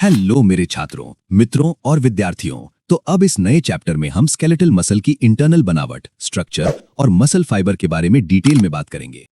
Hello मेरे छात्रों, मित्रों और विद्यार्थियों। तो अब इस नए चैप्टर में हम स्केलेटल मसल की इंटरनल बनावट, स्ट्रक्चर और मसल फाइबर के बारे में डिटेल में बात करेंगे।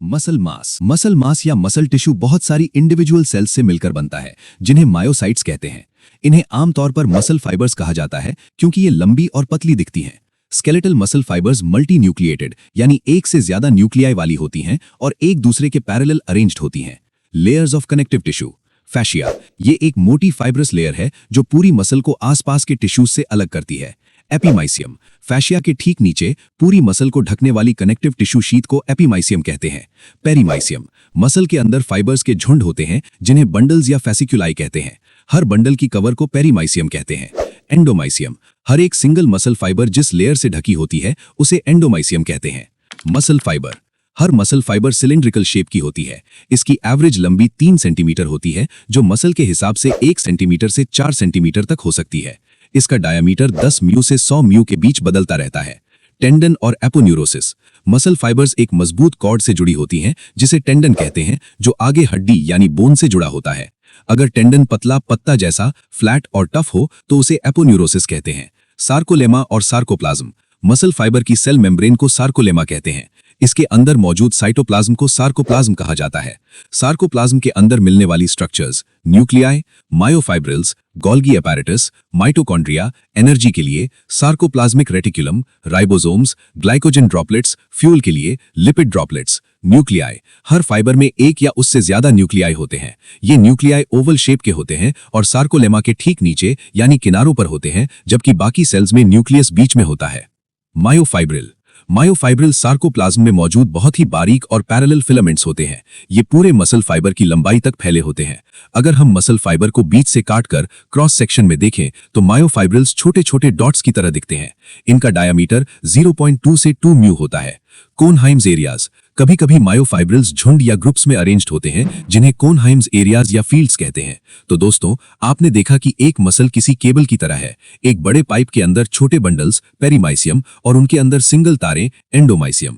मसल मास या मसल टिश्यू बहुत सारी इंडिविजुअल सेल्स से मिलकर बनता है, जिन्हें मायोसाइट्स कहते हैं। इन्हें आमतौर पर मसल फाइबर्स कहा जाता है क्योंकि ये लंबी और पतली दिखती हैं। Skeletal muscle fibres multi nucleated यानी एक से ज्यादा न्यूक्लियाई वाली होती हैं और एक दूसरे के पैरेलल अरेंज्ड होती हैं। Layers of connective tissue. Fascia ये एक मोटी फाइब्रस लेयर है जो पूरी मसल को आसपास के टिश्यूज से अलग करती है। एपीमाइसियम फैशिया के ठीक नीचे पूरी मसल को ढकने वाली कनेक्टिव टिश्यू शीट को एपीमाइसियम कहते हैं। पेरीमाइसियम मसल के अंदर फाइबर्स के झुंड होते हैं जिन्हें बंडल्स या फैसिक्युलाई कहते हैं। हर बंडल की कवर को पेरीमाइसियम कहते हैं। एंडोमाइसियम हर एक सिंगल मसल फाइबर जिस लेयर से ढकी होती है उसे एंडोमाइसियम कहते हैं। मसल फाइबर हर मसल फाइबर सिलिंड्रिकल शेप की होती है। इसकी एवरेज लंबी 3 सेंटीमीटर होती है जो मसल के हिसाब से 1 सेंटीमीटर से 4 सेंटीमीटर तक हो सकती है। इसका डायामीटर 10 म्यू से 100 म्यू के बीच बदलता रहता है। टेंडन और एपोन्यूरोसिस मसल फाइबर्स एक मजबूत कॉर्ड से जुड़ी होती हैं जिसे टेंडन कहते हैं, जो आगे हड्डी यानी बोन से जुड़ा होता है। अगर टेंडन पतला पत्ता जैसा फ्लैट और टफ हो तो उसे एपोन्यूरोसिस कहते हैं। सार्कोलेमा और सार्कोप्लाज्म मसल फाइबर की सेल मेम्ब्रेन को सार्कोलेमा कहते हैं। इसके अंदर मौजूद साइटोप्लाज्म को सार्कोप्लाज्म कहा जाता है। सार्कोप्लाज्म के अंदर मिलने वाली structures nuclei, myofibrils, Golgi apparatus, mitochondria, energy के लिए sarcoplasmic reticulum, ribosomes, glycogen droplets, fuel के लिए लिपिड ड्रॉपलेट्स। न्यूक्लियाई हर फाइबर में एक या उससे ज्यादा न्यूक्लियाई होते हैं। ये न्यूक्लियाई ओवल शेप के होते हैं और सार्कोलेमा के ठीक नीचे यानी किनारों पर होते हैं, जबकि बाकी सेल्स में न्यूक्लियस बीच में होता है। मायोफाइब्रिल सार्कोप्लाज्म में मौजूद बहुत ही बारीक और पैरेलल फिलामेंट्स होते हैं। ये पूरे मसल फाइबर की लंबाई तक फैले होते हैं। अगर हम मसल फाइबर को बीच से काटकर क्रॉस सेक्शन में देखें तो मायोफाइब्रिल्स छोटे छोटे डॉट्स की तरह दिखते हैं। इनका डायामीटर 0.2 से 2 म्यू होता है। कोनहाइम्स एरियाज कभी कभी मायोफाइब्रिल्स झुंड या ग्रुप्स में अरेंज्ड होते हैं, जिन्हें कोनहाइम्स एरियाज या फील्ड्स कहते हैं। तो दोस्तों, आपने देखा कि एक मसल किसी केबल की तरह है। एक बड़े पाइप के अंदर छोटे बंडल्स पेरीमाइसियम और उनके अंदर सिंगल तारें एंडोमाइसियम।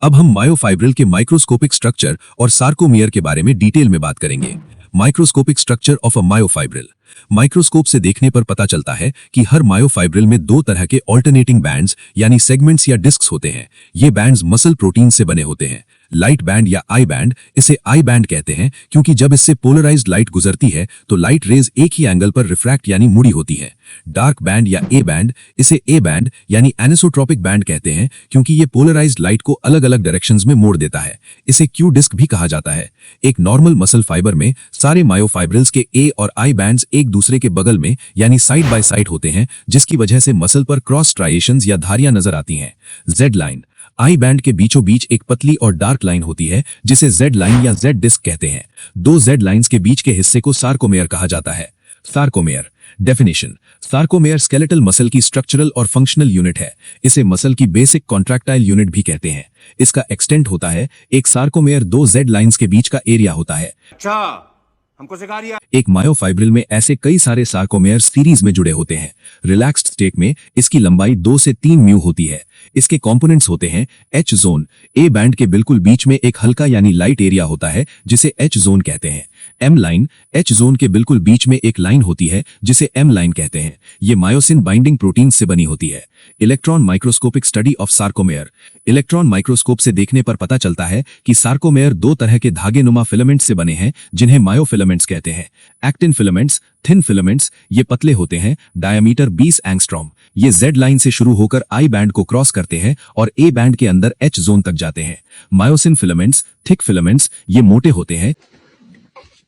अब हम मायोफाइब्रिल के माइक्रोस्कोपिक स्ट्रक्चर और सार्कोमियर के बारे में डिटेल में बात करेंगे। Microscopic structure of a myofibril microscope से देखने पर पता चलता है कि हर मायोफाइब्रिल में 2 तरह के ऑल्टरनेटिंग बैंड्स यानी सेगमेंट्स या डिस्क्स होते हैं। ये बैंड्स मसल प्रोटीन से बने होते हैं। लाइट बैंड या आई बैंड, इसे आई बैंड कहते हैं क्योंकि जब इससे पोलराइज्ड लाइट गुजरती है तो लाइट रेज एक ही एंगल पर रिफ्रैक्ट यानी मुड़ी होती है। डार्क बैंड या ए बैंड, इसे ए बैंड यानी एनिसोट्रोपिक बैंड कहते हैं क्योंकि ये पोलराइज्ड लाइट को अलग अलग डायरेक्शंस में मोड़ देता है। इसे क्यू डिस्क भी कहा जाता है। एक नॉर्मल मसल फाइबर में सारे मायोफाइब्रिल्स के ए और आई बैंड्स एक दूसरे के बगल में यानी साइड बाय साइड होते हैं, जिसकी वजह से मसल पर क्रॉस स्ट्राइएशंस या धारियां नजर आती हैं। जेड लाइन आई बैंड के बीचों बीच एक पतली और डार्क लाइन होती है जिसे जेड लाइन या जेड डिस्क कहते हैं। 2 जेड लाइंस के बीच के हिस्से को सार्कोमेयर कहा जाता है। Sarcomere definition sarcomere skeletal muscle की स्ट्रक्चरल और फंक्शनल यूनिट है। इसे मसल की बेसिक कॉन्ट्रैक्टाइल यूनिट भी कहते हैं। इसका एक्सटेंट होता है एक सार्कोमेयर 2 जेड लाइंस के बीच का एरिया होता है। अच्छा, हमको सिखा दिया। एक मायोफाइब्रिल में ऐसे कई सारे सार्कोमेयर सीरीज में जुड़े होते हैं। रिलैक्स्ड स्टेट में इसकी लंबाई 2 से 3 म्यू होती है। इसके कंपोनेंट्स होते हैं एच जोन, ए बैंड के बिल्कुल बीच में एक हल्का यानी लाइट एरिया होता है जिसे एच जोन कहते हैं। एम लाइन एच जोन के बिल्कुल बीच में एक लाइन होती है जिसे एम लाइन कहते हैं। ये मायोसिन बाइंडिंग प्रोटीन से बनी होती है। Electron microscopic study of sarcomere electron microscope से देखने पर पता चलता है कि सार्कोमेयर 2 तरह के धागेनुमा फिलामेंट्स से बने हैं, जिन्हें मायोफिलामेंट्स कहते हैं। एक्टिन फिलामेंट्स, थिन फिलामेंट्स, ये पतले होते हैं, डायामीटर 20 एंगस्ट्रॉम। ये जेड लाइन से शुरू होकर आई बैंड को क्रॉस करते हैं और ए बैंड के अंदर एच जोन तक जाते हैं। मायोसिन फिलामेंट्स, थिक फिलामेंट्स, ये मोटे होते हैं।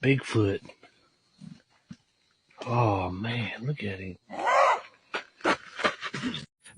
Bigfoot. Oh man, look at him.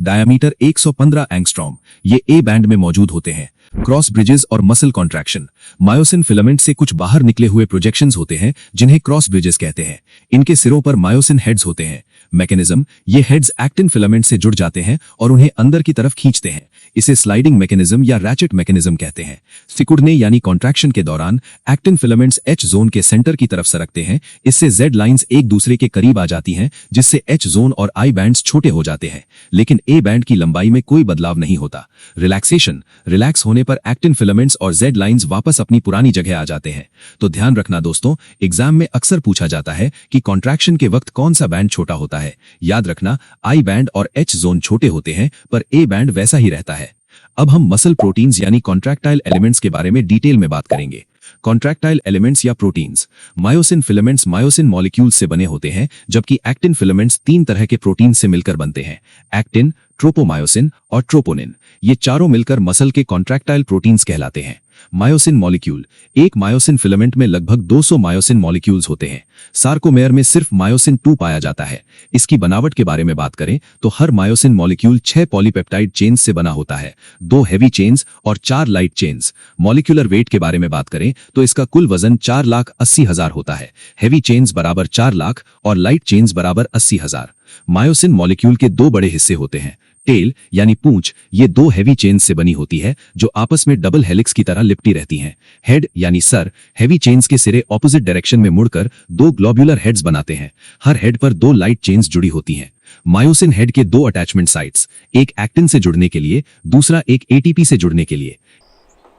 Diameter 115 angstrom, ये ए बैंड में मौजूद होते हैं। क्रॉस ब्रिजेस और मसल कॉन्ट्रैक्शन मायोसिन फिलामेंट से कुछ बाहर निकले हुए प्रोजेक्शंस होते हैं जिन्हें क्रॉस ब्रिजेस कहते हैं। इनके सिरों पर मायोसिन हेड्स होते हैं। मैकेनिज्म ये हेड्स एक्टिन फिलामेंट से जुड़ जाते हैं और उन्हें अंदर की तरफ खींचते हैं। इसे स्लाइडिंग मैकेनिज्म या रैचेट मैकेनिज्म कहते हैं। सिकुड़ने यानी कॉन्ट्रैक्शन के दौरान एक्टिन फिलामेंट्स एच जोन के सेंटर की तरफ सरकते हैं। इससे जेड लाइंस एक दूसरे के करीब आ जाती हैं, जिससे एच जोन और आई बैंड्स छोटे हो जाते हैं, लेकिन ए बैंड की लंबाई में कोई बदलाव नहीं होता। रिलैक्स होने पर एक्टिन फिलामेंट्स और जेड लाइंस वापस अपनी पुरानी जगह आ जाते हैं। तो ध्यान रखना दोस्तों, एग्जाम में अक्सर पूछा जाता है कि कॉन्ट्रैक्शन के वक्त कौन सा बैंड छोटा होता है। याद रखना, आई बैंड और एच जोन छोटे होते हैं, पर ए बैंड वैसा ही रहता है। अब हम मसल प्रोटीन्स यानी कॉन्ट्रैक्टाइल एलिमेंट्स के बारे में डिटेल में बात करेंगे। कॉन्ट्रैक्टाइल एलिमेंट्स या proteins. Myosin filaments myosin molecules से बने होते हैं, जबकि एक्टिन फिलामेंट्स 3 तरह के प्रोटीन से मिलकर बनते हैं: एक्टिन, ट्रोपोमायोसिन और ट्रोपोनिन। ये चारों मिलकर मसल के कॉन्ट्रैक्टाइल प्रोटीन्स कहलाते हैं। Myosin molecule. एक मायोसिन फिलामेंट में लगभग 200 मायोसिन मॉलिक्यूल्स होते हैं। सार्कोमेयर में सिर्फ मायोसिन 2 पाया जाता है। इसकी बनावट के बारे में बात करें तो हर मायोसिन मॉलिक्यूल 6 पॉलीपेप्टाइड चेन्स से बना होता है, 2 हेवी चेन्स और 4 लाइट चेन्स। मॉलिक्यूलर वेट के बारे में बात करें तो इसका कुल वजन 4,80,000 होता है। हेवी चेन्स बराबर 4 लाख और लाइट चेन्स बराबर 80,000। मायोसिन मॉलिक्यूल के 2 बड़े हिस्से होते हैं। टेल यानी पूंछ, ये 2 हेवी चेन्स से बनी होती है जो आपस में डबल हेलिक्स की तरह लिपटी रहती हैं। हेड यानी सर, हेवी चेन्स के सिरे ऑपोजिट डायरेक्शन में मुड़कर 2 ग्लोब्यूलर हेड्स बनाते हैं। हर हेड पर 2 लाइट चेन्स जुड़ी होती हैं। मायोसिन हेड के 2 अटैचमेंट साइट्स, एक एक्टिन से जुड़ने के लिए, दूसरा एक एटीपी से जुड़ने के लिए।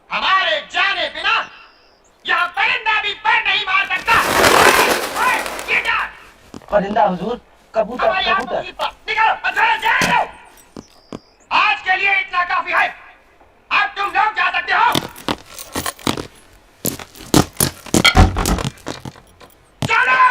हमारे जाने बिना यहाँ परिंदा भी पर नहीं मार सकता। ये क्या? परिंदा हुजूर, कबूतर हमारी आंखों कबूतर। की निकलो, अचानक जाने दो। आज के लिए इतना काफी है। अब तुम लोग जा सकते हो। चलो।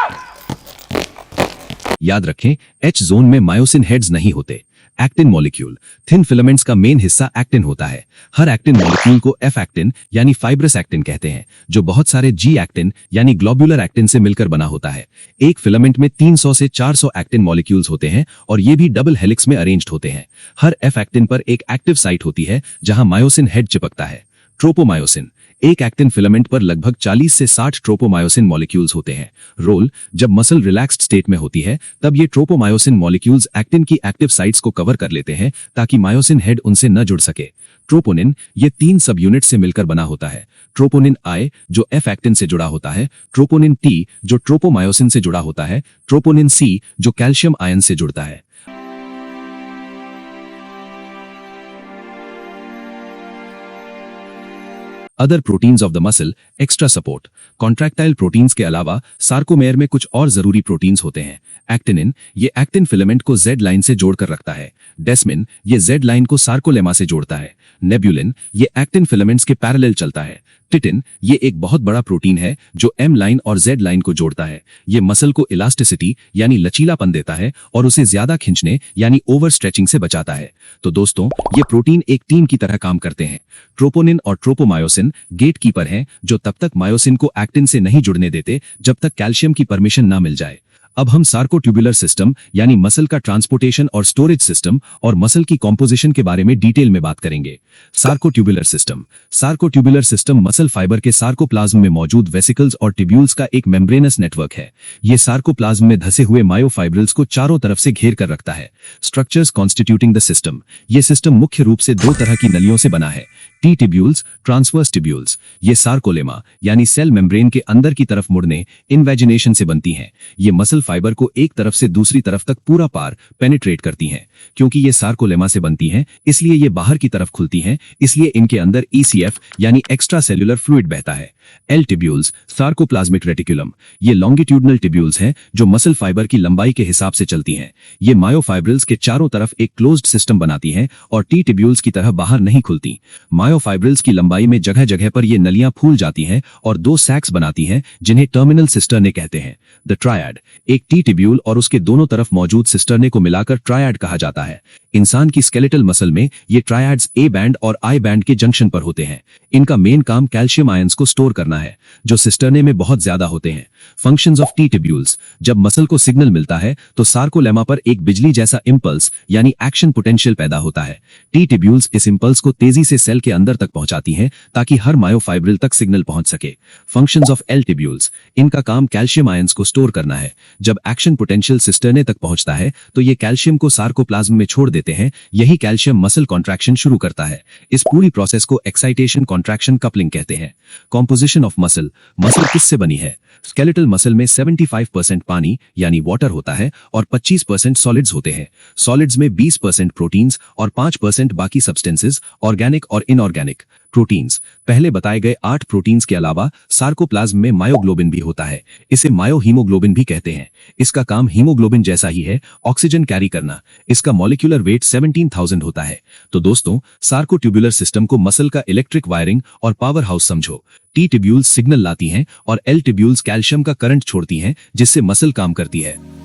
याद रखें, एच जोन में मायोसिन हेड्स नहीं होते। Actin molecule. थिन फिलामेंट्स का मेन हिस्सा एक्टिन होता है। हर एक्टिन मॉलिक्यूल को एफ एक्टिन यानी फाइब्रस एक्टिन कहते हैं, जो बहुत सारे जी एक्टिन यानी ग्लोब्यूलर एक्टिन से मिलकर बना होता है। एक फिलामेंट में 300 से 400 एक्टिन मॉलिक्यूल्स होते हैं और ये भी डबल हेलिक्स में अरेंज्ड होते हैं। हर एफ एक्टिन पर एक एक्टिव साइट होती है जहां मायोसिन हेड चिपकता है। ट्रोपोमायोसिन। एक एक्टिन फिलामेंट पर लगभग 40 से 60 ट्रोपोमायोसिन मॉलिक्यूल्स होते हैं। रोल। जब मसल रिलैक्स्ड स्टेट में होती है तब ये ट्रोपोमायोसिन मॉलिक्यूल्स एक्टिन की एक्टिव साइट्स को कवर कर लेते हैं ताकि मायोसिन हेड उनसे न जुड़ सके। ट्रोपोनिन। ये 3 सब यूनिट से मिलकर बना होता है। ट्रोपोनिन आई जो एफ एक्टिन से जुड़ा होता है, ट्रोपोनिन टी जो ट्रोपोमायोसिन से जुड़ा होता है, ट्रोपोनिन सी जो कैल्शियम आयन से जुड़ता है। Other proteins of the muscle. Extra support. Contractile proteins के अलावा सार्कोमेयर में कुछ और जरूरी प्रोटीन्स होते हैं। एक्टिनिन, ये एक्टिन फिलामेंट को जेड लाइन से जोड़कर रखता है। डेस्मिन, ये जेड लाइन को सार्कोलेमा से जोड़ता है। नेब्यूलिन, ये एक्टिन फिलामेंट्स के पैरेलल चलता है। टिटिन, ये एक बहुत बड़ा प्रोटीन है जो एम लाइन और जेड लाइन को जोड़ता है। ये मसल को इलास्टिसिटी यानी लचीलापन देता है और उसे ज्यादा खींचने यानी ओवर स्ट्रेचिंग से बचाता है। तो दोस्तों, ये प्रोटीन एक टीम की तरह काम करते हैं। ट्रोपोनिन और ट्रोपोमायोसिन गेटकीपर हैं जो तब तक मायोसिन को एक्टिन से नहीं जुड़ने देते जब तक कैल्शियम की परमिशन ना मिल जाए। अब हम सार्कोट्यूबुलर सिस्टम यानी मसल का ट्रांसपोर्टेशन और स्टोरेज सिस्टम और मसल की कॉम्पोजिशन के बारे में डिटेल में बात करेंगे। सार्कोट्यूबुलर सिस्टम। सार्कोट्यूबुलर सिस्टम मसल फाइबर के सार्कोप्लाज्म में मौजूद वेसिकल्स और ट्यूब्यूल्स का एक मेम्ब्रेनस नेटवर्क है। ये सार्कोप्लाज्म में धसे हुए मायोफाइब्रिल्स को चारों तरफ से घेर कर रखता है। Structures constituting the system. ये सिस्टम मुख्य रूप से 2 तरह की नलियों से बना है: टी टिब्यूल्स, ट्रांसवर्स टिब्यूल्स। ये सार्कोलेमा यानी सेल मेम्ब्रेन के अंदर की तरफ मुड़ने इन्वेजिनेशन से बनती हैं। ये मसल फाइबर को एक तरफ से दूसरी तरफ तक पूरा पार पेनिट्रेट करती हैं। क्योंकि ये सार्कोलेमा से बनती हैं, इसलिए ये बाहर की तरफ खुलती हैं, इसलिए इनके अंदर ECF यानी एक्स्ट्रा सेल्युलर फ्लूइड बहता है। L tubules, sarcoplasmic reticulum. ये लॉन्गिट्यूडनल टिब्यूल्स हैं जो मसल फाइबर की लंबाई के हिसाब से चलती हैं। ये मायोफाइब्रिल्स के चारों तरफ एक क्लोज्ड सिस्टम बनाती हैं और टी टिब्यूल्स की तरह बाहर नहीं खुलती। मायोफाइब्रिल्स की लंबाई में जगह जगह पर ये नलियां फूल जाती हैं और 2 सैक्स बनाती हैं जिन्हें टर्मिनल सिस्टर्ने कहते हैं। The triad. एक टी टिब्यूल और उसके दोनों तरफ मौजूद सिस्टर्ने को मिलाकर ट्रायड कहा जाता है। इंसान की स्केलेटल मसल में ये ट्रायड्स ए बैंड और आई बैंड के जंक्शन पर होते हैं। इनका मेन काम कैल्शियम आयंस को स्टोर करना है जो सिस्टर्ने में बहुत ज्यादा होते हैं। Functions of T tubules. जब मसल को सिग्नल मिलता है तो सार्कोलेमा पर एक बिजली जैसा इंपल्स यानी एक्शन पोटेंशियल पैदा होता है। टी टिब्यूल्स इस इंपल्स को तेजी से सेल के अंदर तक पहुंचाती हैं ताकि हर मायोफाइब्रिल तक सिग्नल पहुंच सके। Functions of L tubules. इनका काम कैल्शियम आयंस को स्टोर करना है। जब एक्शन पोटेंशियल सिस्टर्ने तक पहुंचता है तो ये कैल्शियम को सार्कोप्लाज्म में छोड़ देते हैं, यही कैल्शियम मसल कॉन्ट्रैक्शन शुरू करता है। इस पूरी प्रोसेस को एक्साइटेशन कॉन्ट्रैक्शन कपलिंग कहते हैं। कॉम्पोजिशन ऑफ मसल किससे बनी है? स्केलेटल मसल में 75% पानी यानी वाटर होता है और 25% सॉलिड्स होते हैं। सॉलिड्स में 20% प्रोटीन्स और 5% बाकी सब्सटेंसेस, ऑर्गेनिक और इनऑर्गेनिक। प्रोटीन्स, पहले बताए गए 8 प्रोटीन्स के अलावा सार्कोप्लाज्म में मायोग्लोबिन भी होता है। इसे मायोहीमोग्लोबिन भी कहते हैं। इसका काम हीमोग्लोबिन जैसा ही है, ऑक्सीजन कैरी करना। इसका मॉलिक्यूलर वेट 17,000 होता है। तो दोस्तों, सार्कोट्यूबुलर सिस्टम को मसल का इलेक्ट्रिक वायरिंग और पावर हाउस समझो। टी ट्यूब्यूल्स सिग्नल लाती हैं और एल ट्यूब्यूल्स कैल्शियम का करंट छोड़ती हैं, जिससे मसल काम करती है।